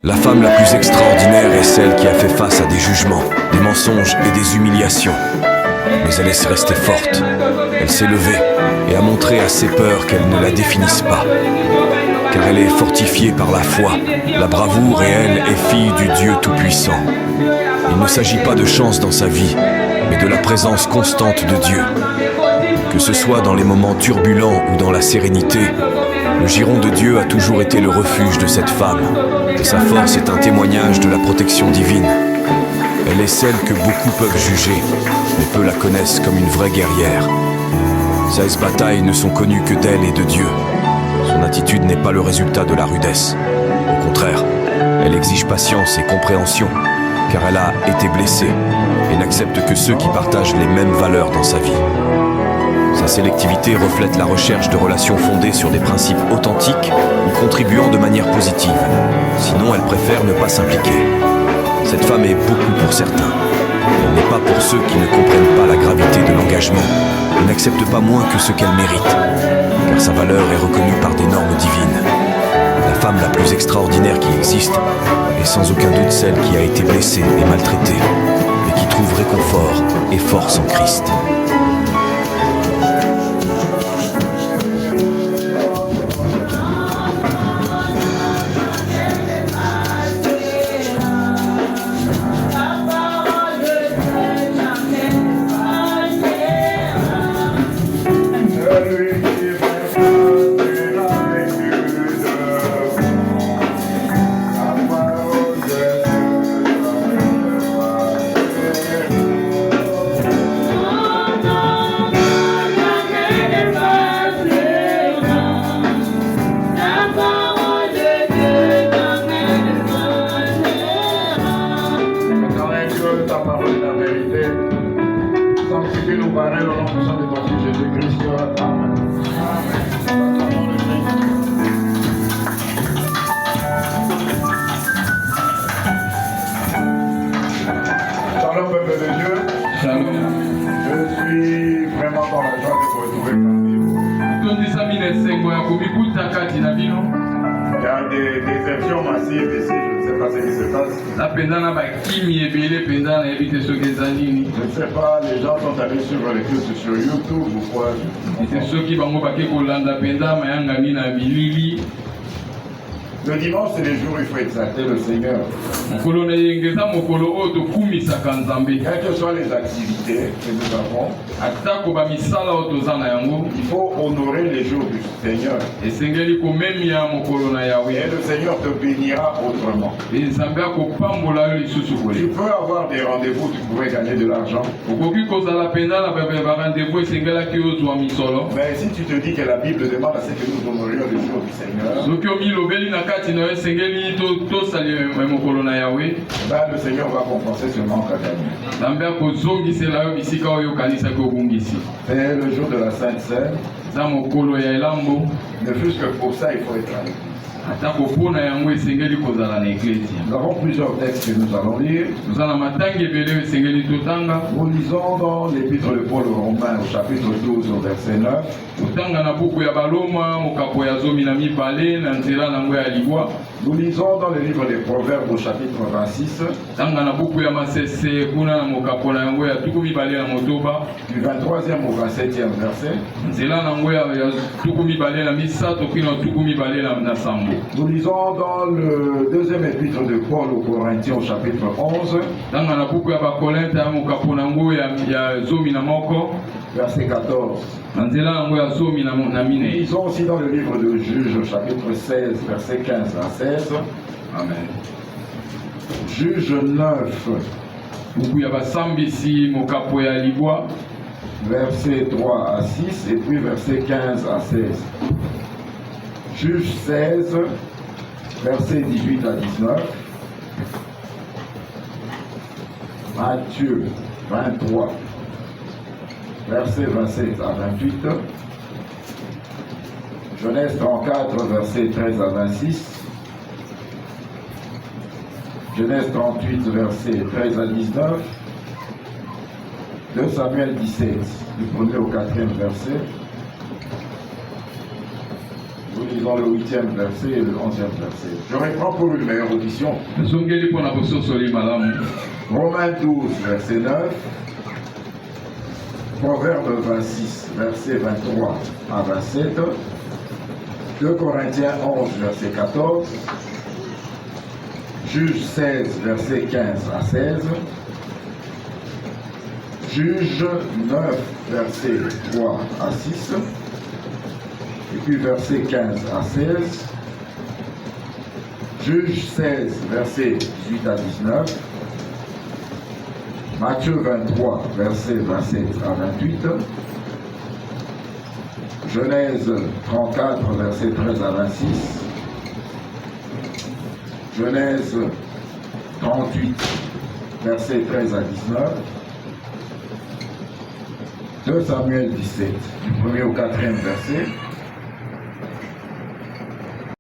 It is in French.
La femme la plus extraordinaire est celle qui a fait face à des jugements, des mensonges et des humiliations. Mais elle est restée forte. Elle s'est levée et a montré à ses peurs qu'elles ne la définissent pas. Car elle est fortifiée par la foi, la bravoure et elle est fille du Dieu Tout-Puissant. Il ne s'agit pas de chance dans sa vie, mais de la présence constante de Dieu. Que ce soit dans les moments turbulents ou dans la sérénité, le giron de Dieu a toujours été le refuge de cette femme, et sa force est un témoignage de la protection divine. Elle est celle que beaucoup peuvent juger, mais peu la connaissent comme une vraie guerrière. 16 batailles ne sont connues que d'elle et de Dieu. Son attitude n'est pas le résultat de la rudesse. Au contraire, elle exige patience et compréhension, car elle a été blessée et n'accepte que ceux qui partagent les mêmes valeurs dans sa vie. Sa sélectivité reflète la recherche de relations fondées sur des principes authentiques ou contribuant de manière positive. Sinon, elle préfère ne pas s'impliquer. Cette femme est beaucoup pour certains. Elle n'est pas pour ceux qui ne comprennent pas la gravité de l'engagement et n'acceptent pas moins que ce qu'elle mérite, car sa valeur est reconnue par des normes divines. La femme la plus extraordinaire qui existe est sans aucun doute celle qui a été blessée et maltraitée, mais qui trouve réconfort et force en Christ. Je ne sais pas, les gens sont allés sur les réseaux sur YouTube ou quoi. Le dimanche, c'est les jours où il faut exalter le Seigneur. Quelles que soient les activités que nous avons, il faut honorer les jours du Seigneur. Et le Seigneur te bénira autrement. Tu peux avoir des rendez-vous, tu pourrais gagner de l'argent. Mais si tu te dis que la Bible demande à ce que nous honorions les jours du Seigneur, le Seigneur va compenser ce manque à gagner. C'est le jour de la Sainte Seine. Ne fût-ce que pour ça, il faut être là. Nous avons plusieurs textes que nous allons lire. Nous lisons dans l'épître de Paul aux Romains au chapitre 12 au verset 9. Nous lisons dans le livre des Proverbes au chapitre 26. Du 23e au 27e verset. Nous lisons dans le deuxième épître de Paul aux Corinthiens au chapitre 11. Verset 14. Nous lisons aussi dans le livre de Juges au chapitre 16, verset 15 à 16. Amen. Juge 9. Verset 3 à 6 et puis verset 15 à 16. Juge 16, verset 18 à 19. Matthieu 23, verset 27 à 28. Genèse 34, verset 13 à 26. Genèse 38, verset 13 à 19. 2 Samuel 17, du 1er au 4e verset. Nous lisons lisons le 8e verset et le 11e verset. Je reprends pour une meilleure audition. Romains 12, verset 9. Proverbe 26, verset 23 à 27. 2 Corinthiens 11, verset 14. Juge 16, verset 15 à 16. Juge 9, verset 3 à 6. Et puis verset 15 à 16. Juge 16, verset 18 à 19. Matthieu 23, verset 27 à 28. Genèse 34, verset 13 à 26. Genèse 38, verset 13 à 19. 2 Samuel 17, du 1er au 4e verset.